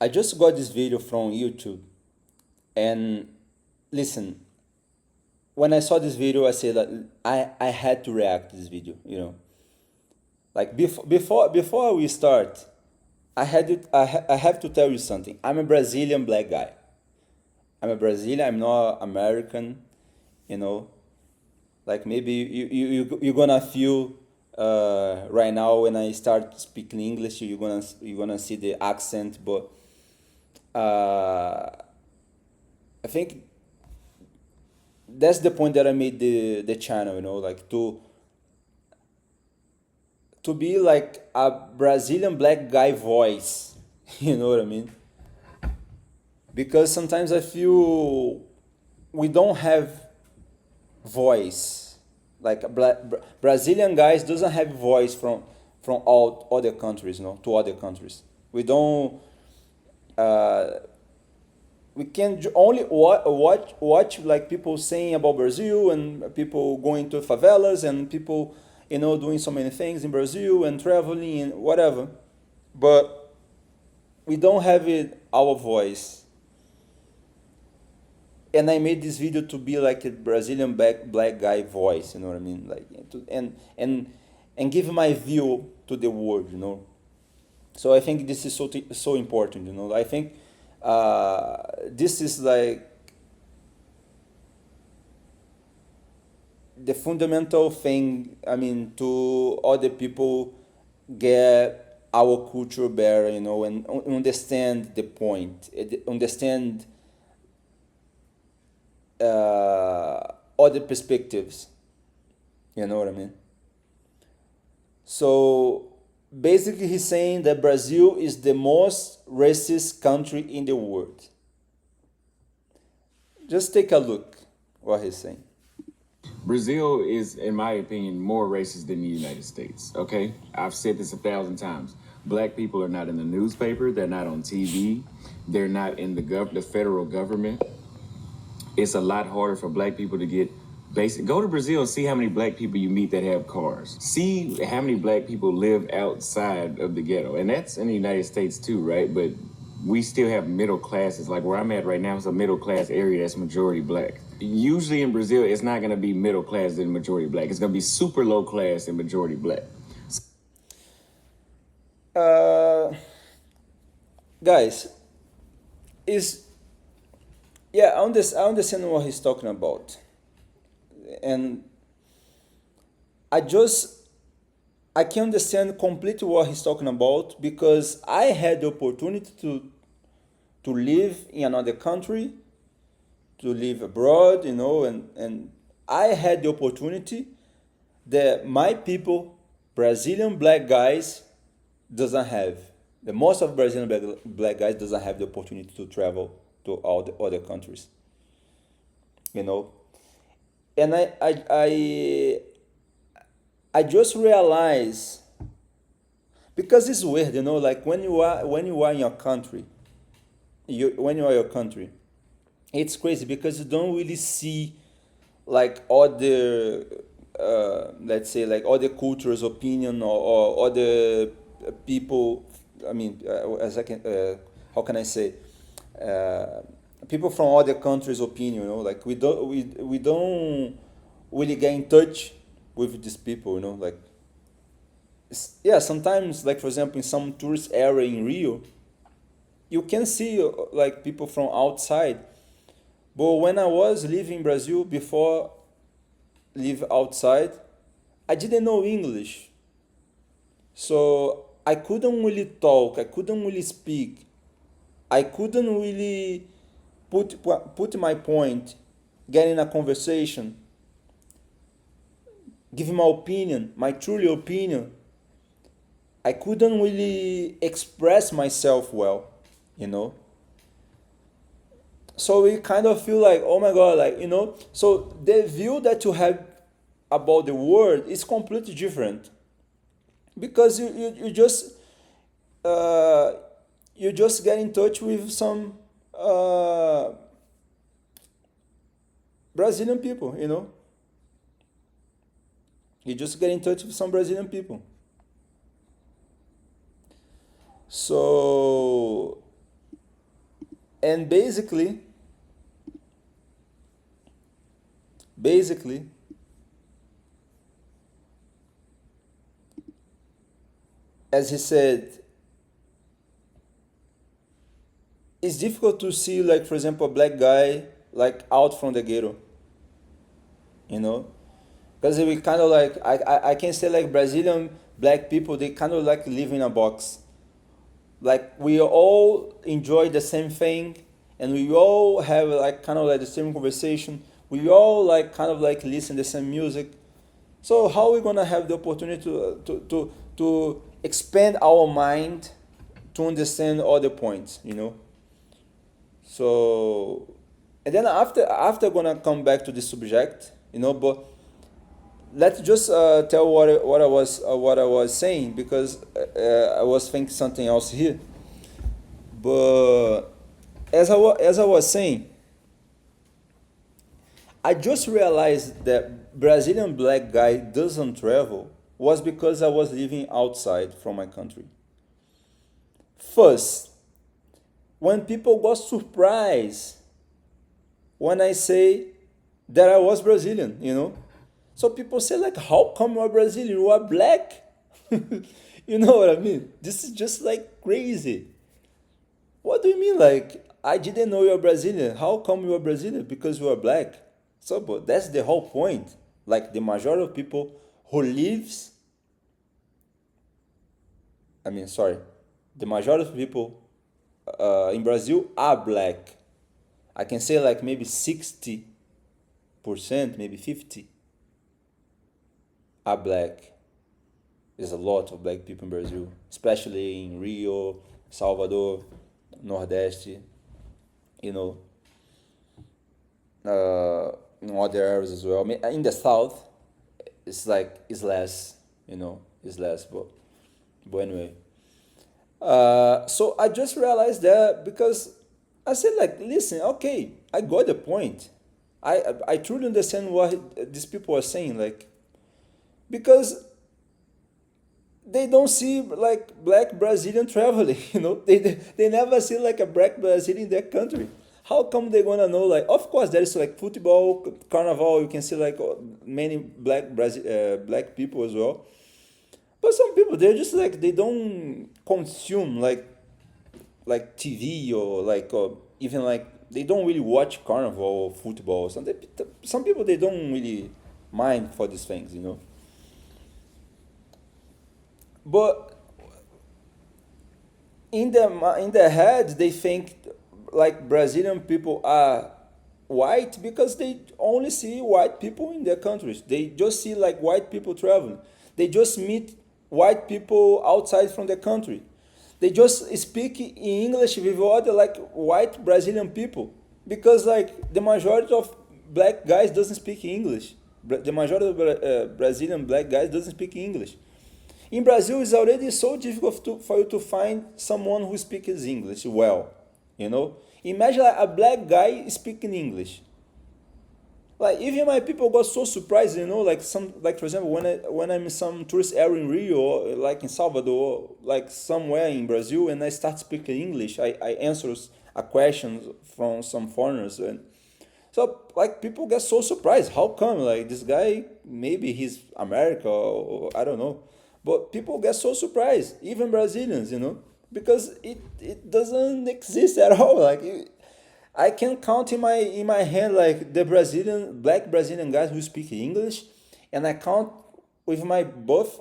I just got this video from YouTube, and listen, when I saw this video, I said that I had to react to this video. Like before we start, I have to tell you something. I'm a Brazilian black guy. I'm a Brazilian. I'm not American. You know, like maybe you're gonna feel right now when I start speaking English, you're gonna see the accent, but uh, I think that's the point that I made the channel. Like to be like a Brazilian black guy voice. You know what I mean? Because sometimes I feel we don't have voice. Like Brazilian guys doesn't have voice from all other countries, to other countries. We don't. Uh, we can only watch like people saying about Brazil and people going to favelas and people doing so many things in Brazil and traveling and whatever, but we don't have it our voice. And I made this video to be like a Brazilian black guy voice, you know what I mean? Like and give my view to the world. So I think this is so important. I think this is like the fundamental thing. I mean, to other people get our culture better, and understand the point, understand other perspectives. You know what I mean? So basically, he's saying that Brazil is the most racist country in the world. Just take a look what he's saying. Brazil is, in my opinion, more racist than the United States. Okay, I've said this 1,000 times. Black people are not in the newspaper. They're not on TV. They're not in the federal government. It's a lot harder for black people to get basic. Go to Brazil and see how many black people you meet that have cars. See how many black people live outside of the ghetto, and that's in the United States too, right? But we still have middle classes. Like where I'm at right now, it's a middle class area that's majority black. Usually in Brazil, it's not going to be middle class and majority black. It's going to be super low class and majority black. Uh, guys, is yeah, I understand what he's talking about, and I just I can understand completely what he's talking about because I had the opportunity to live in another country, to live abroad, and I had the opportunity that my people, Brazilian black guys, doesn't have. The most of Brazilian black guys doesn't have the opportunity to travel to all the other countries, you know. And I just realized because it's weird, like when you are in your country, when you are your country, it's crazy because you don't really see like other let's say like other cultures opinion or other people. I mean, as I can how can I say, uh, people from other countries opinion, like we don't really get in touch with these people, like yeah, sometimes, like for example, in some tourist area in Rio, you can see like people from outside. But when I was living in Brazil before live outside, I didn't know English. So I couldn't really talk, I couldn't really speak. I couldn't really put my point, get in a conversation, give my opinion, my truly opinion. I couldn't really express myself well, you know. So we kind of feel like, oh my god, like, so the view that you have about the world is completely different because you just uh, you just get in touch with some uh, Brazilian people, you just get in touch with some Brazilian people. So And basically, as he said, it's difficult to see, like, for example, a black guy like out from the ghetto, you know, because we kind of like I can say like Brazilian black people, they kind of like live in a box. Like we all enjoy the same thing, and we all have like kind of like the same conversation. We all like kind of like listen the same music. So how are we gonna have the opportunity to expand our mind to understand other points, you know? So, and then after gonna come back to the subject, you know, but let's just tell what I was saying, because I was thinking something else here. But as I was saying, I just realized that Brazilian black guy doesn't travel was because I was living outside from my country. First, when people got surprised when I say that I was Brazilian, you know. So people say like, how come you are Brazilian? You are black. You know what I mean? This is just like crazy. What do you mean? Like, I didn't know you're Brazilian. How come you are Brazilian? Because you are black. So, but that's the whole point. Like, the majority of people who lives, I mean, sorry, the majority of people in Brazil are black. I can say like maybe 60%, maybe 50 are black. There's a lot of black people in Brazil, especially in Rio, Salvador, Nordeste, you know, in other areas as well. I mean, in the south, it's like it's less, you know, it's less. But anyway, so I just realized that because I said like, listen, okay, I got the point. I truly understand what these people are saying, like, because they don't see like black Brazilian traveling, you know, they never see like a black Brazilian in their country. How come they gonna know? Like, of course, there is like football, carnival. You can see like many black people as well. But some people they're just like they don't consume like TV or like or even like they don't really watch carnival or football. Some people they don't really mind for these things, you know. But in their head they think like Brazilian people are white because they only see white people in their countries. They just see like white people traveling. They just meet white people outside from their country. They just speak in English with other like white Brazilian people because like the majority of black guys doesn't speak English. The majority of Brazilian black guys doesn't speak English. In Brazil, it's already so difficult for you to find someone who speaks English well. You know, imagine like, a black guy speaking English. Like even my people got so surprised, you know, like some like for example when I'm in some tourist area in Rio or like in Salvador, like somewhere in Brazil, and I start speaking English, I answer a question from some foreigners, and so like people get so surprised. How come like this guy? Maybe he's America or I don't know, but people get so surprised. Even Brazilians, you know, because it doesn't exist at all. Like I can count in my hand like the Brazilian black Brazilian guys who speak English, and I count with my both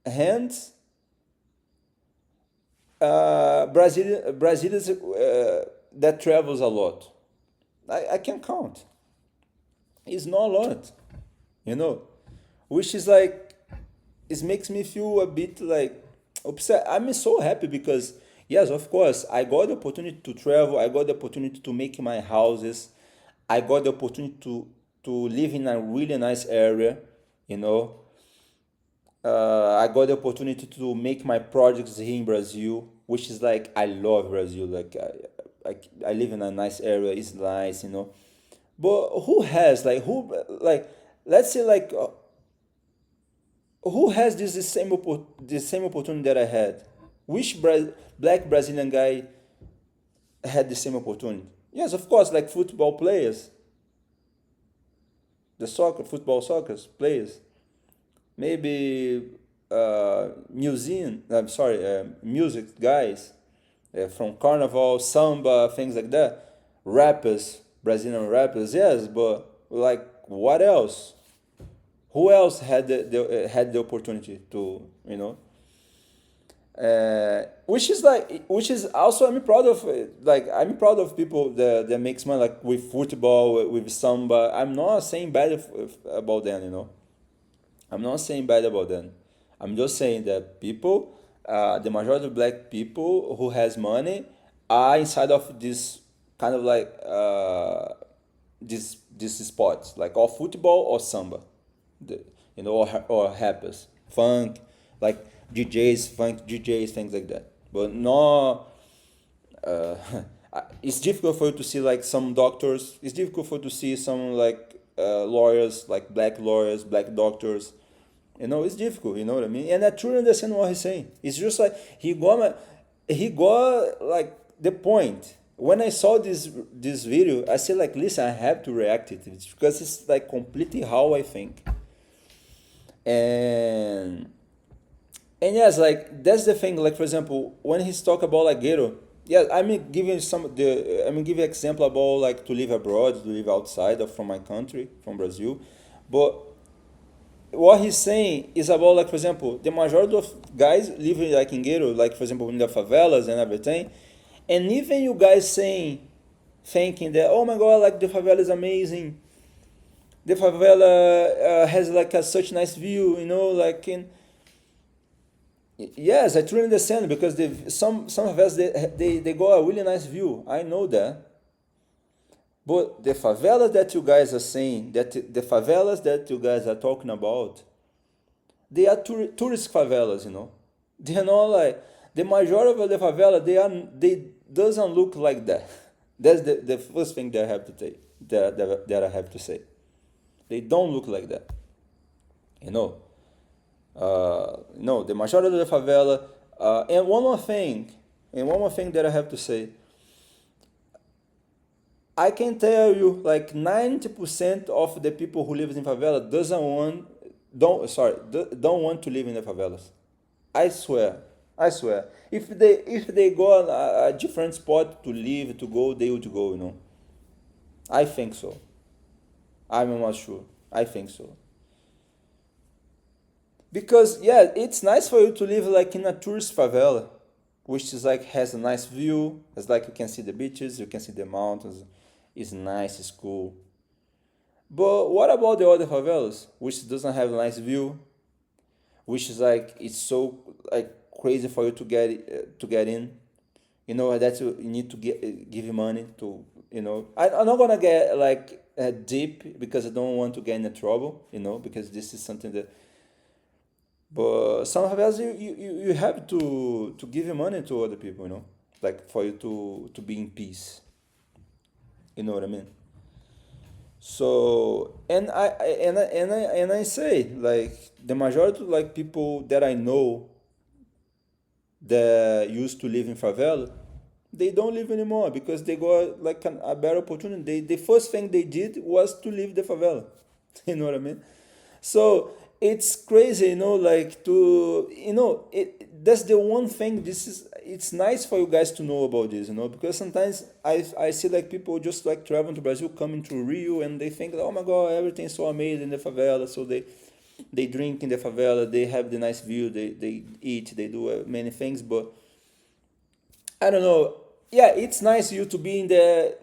hands Brazilians that travels a lot. I can count. It's not a lot, you know, which is like it makes me feel a bit like upset. I'm so happy because yes, of course, I got the opportunity to travel. I got the opportunity to make my houses. I got the opportunity to live in a really nice area. You know, I got the opportunity to make my projects here in Brazil, which is like I love Brazil. Like I live in a nice area. It's nice, you know. But who has like who like let's say like who has this same opportunity that I had? Which black Brazilian guy had the same opportunity. Yes, of course, like football players, the soccer players, maybe music guys from carnival, samba, things like that, rappers, Brazilian rappers, yes, but like what else? Who else had the opportunity to which is also I'm proud of I'm proud of people that makes money like with football with samba. I'm not saying bad about them, I'm not saying bad about them. I'm just saying that people, the majority of black people who has money are inside of this kind of like this sport, like or football or samba, the, or rappers, funk, like funk DJs, things like that. But no, uh, it's difficult for you to see like some doctors. It's difficult for you to see some like lawyers, like black lawyers, black doctors. It's difficult. You know what I mean? And I truly understand what he's saying. It's just like he got like the point. When I saw this video, I said like, listen, I have to react to it because it's like completely how I think. And yes, like that's the thing. Like for example, when he's talk about like ghetto, yeah, I'm giving example about like to live abroad, to live outside of from my country, from Brazil, but what he's saying is about like for example, the majority of guys living like in ghetto, like for example in the favelas and everything, and even you guys thinking that oh my god, like the favela is amazing, the favela has like a such nice view, like in. Yes, I truly understand because some favelas they got a really nice view. I know that. But the favelas that you guys are saying, that the favelas that you guys are talking about, they are tourist favelas, They are not like the majority of the favela. They doesn't look like that. That's the first thing that I have to say. That I have to say. They don't look like that, you know. No, the majority of the favela. And one more thing that I have to say. I can tell you, like 90% of the people who live in favela don't want to live in the favelas. I swear, I swear. If they go on a different spot to live to go, they would go. I think so. I'm not sure. I think so. Because yeah, it's nice for you to live like in a tourist favela, which is like has a nice view. It's like you can see the beaches, you can see the mountains. It's nice, it's cool. But what about the other favelas, which doesn't have a nice view, which is like it's so like crazy for you to get in. That you need to give you money to. I'm not gonna get like deep because I don't want to get into trouble. Because this is something that. But some favelas you have to give your money to other people. Like for you to be in peace. You know what I mean? So and I say like the majority like people that I know that used to live in favela, they don't live anymore because they got like a better opportunity. The first thing they did was to leave the favela. You know what I mean? So it's crazy, like that's the one thing. It's nice for you guys to know about this, because sometimes I see like people just like traveling to Brazil, coming to Rio, and they think, oh my god, everything's so amazing in the favela. So they drink in the favela, they have the nice view, they eat, they do many things, but I don't know. Yeah, it's nice you to be in the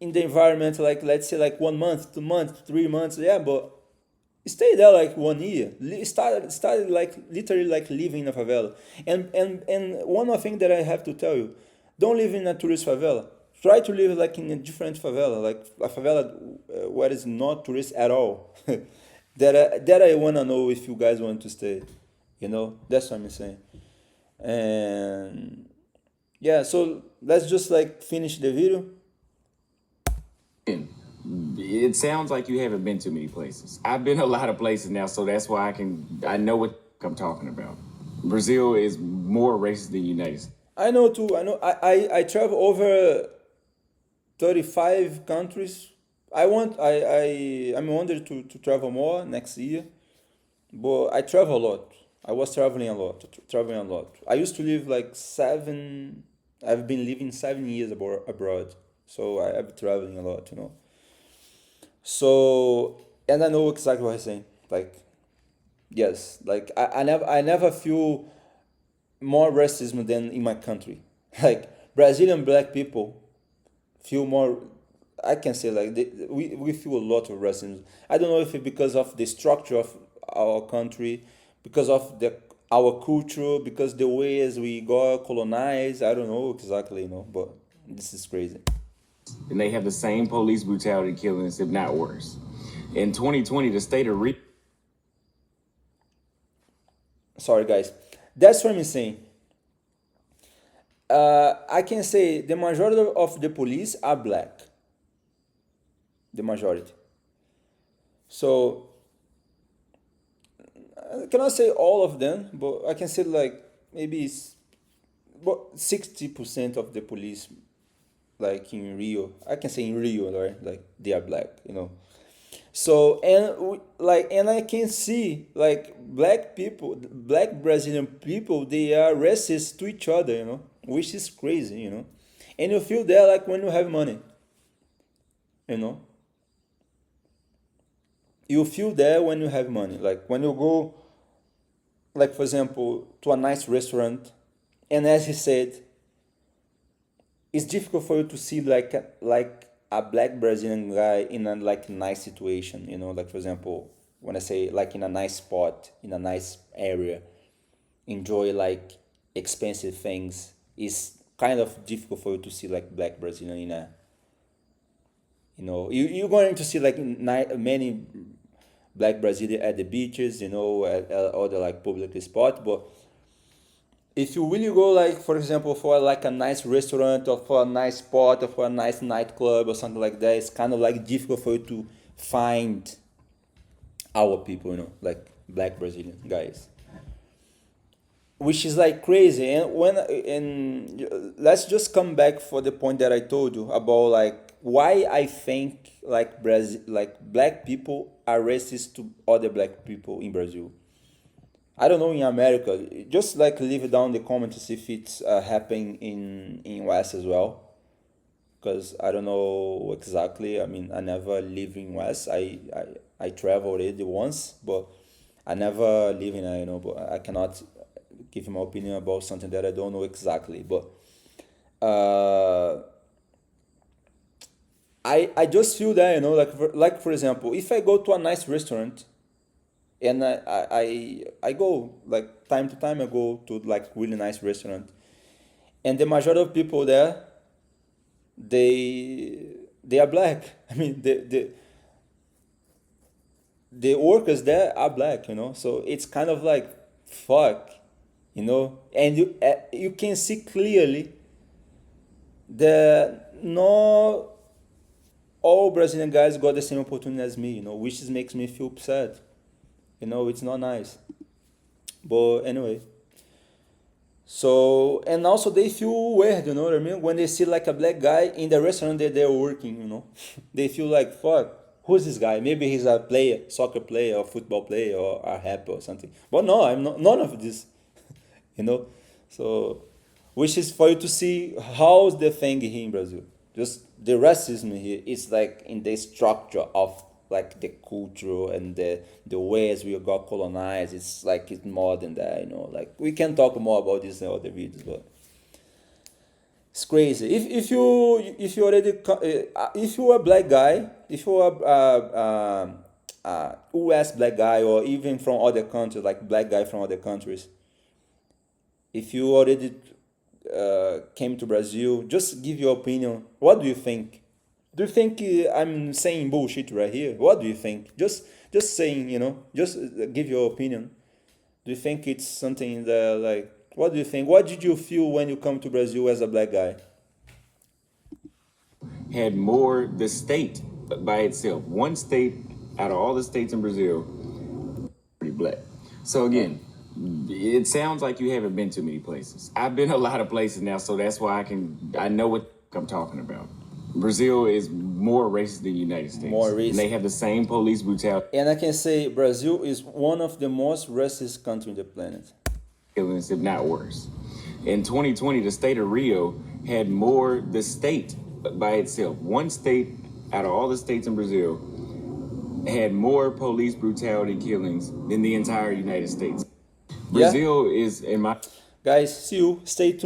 environment, like let's say like 1 month, 2 months, 3 months. Yeah, but stay there like 1 year. Started like literally like living in a favela. And one more thing that I have to tell you: don't live in a tourist favela. Try to live like in a different favela, like a favela where it's not tourist at all. That I wanna know if you guys want to stay. That's what I'm saying. And yeah, so let's just like finish the video. It sounds like you haven't been too many places. I've been a lot of places now, so that's why I know what I'm talking about. Brazil is more racist than the United States. I know too. I know. I travel over. 35 countries. I'm wondering to travel more next year, but I travel a lot. I was traveling a lot. I used to live like seven. I've been living 7 years abroad, so I've been traveling a lot, you know. So, and I know exactly what I'm saying. Like, yes, like I never feel more racism than in my country. Like Brazilian black people feel more. I can say like we feel a lot of racism. I don't know if it's because of the structure of our country, because of the our culture, because the ways we got colonized. I don't know exactly, you know, but this is crazy. And they have the same police brutality killings, if not worse. In 2020, the state of Sorry, guys. That's what I'm saying. I can say the majority of the police are black. The majority. So I cannot say all of them, but I can say like maybe it's, but 60% of the police, like in Rio, I can say in Rio, right? Like they are black, you know. So and I can see like black people, black Brazilian people, they are racist to each other, you know, which is crazy, you know. And you feel that like when you have money, you know, you feel that when you have money, like when you go, like for example, to a nice restaurant, and as he said, it's difficult for you to see like a black Brazilian guy in a like nice situation, you know, like for example, when I say like in a nice spot, in a nice area, enjoy like expensive things, it's kind of difficult for you to see like black Brazilian in a, you know, you're going to see like many black Brazilian at the beaches, you know, at other like public spot, but if you really go like for example for like a nice restaurant or for a nice spot or for a nice nightclub or something like that, it's kind of like difficult for you to find our people, you know, like black Brazilian guys, which is like crazy. And when and let's just come back for the point that I told you about like why I think like Brazil, like black people are racist to other black people in Brazil. I don't know in America. Just like leave it down in the comments if it's happening in West as well, because I don't know exactly. I mean, I never live in West. I traveled it once, but I never live in you know. But I cannot give my opinion about something that I don't know exactly. But uh, I just feel that, you know, like for example, if I go to a nice restaurant and I go like time to time, I go to like really nice restaurant, and the majority of people there, they are black. I mean the workers there are black, you know, so it's kind of like fuck, you know. And you can see clearly that no all Brazilian guys got the same opportunity as me, you know, which is, makes me feel sad, you know. It's not nice, but anyway. So and also they feel weird, you know what I mean? When they see like a black guy in the restaurant that they're working, you know, they feel like fuck. Who's this guy? Maybe he's a player, soccer player, or football player, or a rapper or something. But no, I'm not none of this, you know. So, which is for you to see how's the thing here in Brazil. Just the racism here is like in the structure of like the culture and the ways we got colonized. It's like it's more than that, you know. Like we can talk more about this in other videos, but it's crazy. If you already if you are a black guy, if you are U.S. black guy or even from other countries, like black guy from other countries, if you already came to Brazil, just give your opinion. What do you think? Do you think I'm saying bullshit right here? What do you think? Just saying, you know, just give your opinion. Do you think it's something that like? What do you think? What did you feel when you come to Brazil as a black guy? had more, the state by itself, one state out of all the states in Brazil, pretty black. So again, it sounds like you haven't been too many places. I've been a lot of places now, so that's why I know what I'm talking about. Brazil is more racist than the United States. More And they racist. have the same police brutality And I can say Brazil is one of the most racist countries on the planet. killings, if not worse. In 2020, the state of Rio had more, the state by itself, one state out of all the states in Brazil, had more police brutality killings than the entire United States. Yeah. Brazil is, in my Guys, see you. Stay tuned.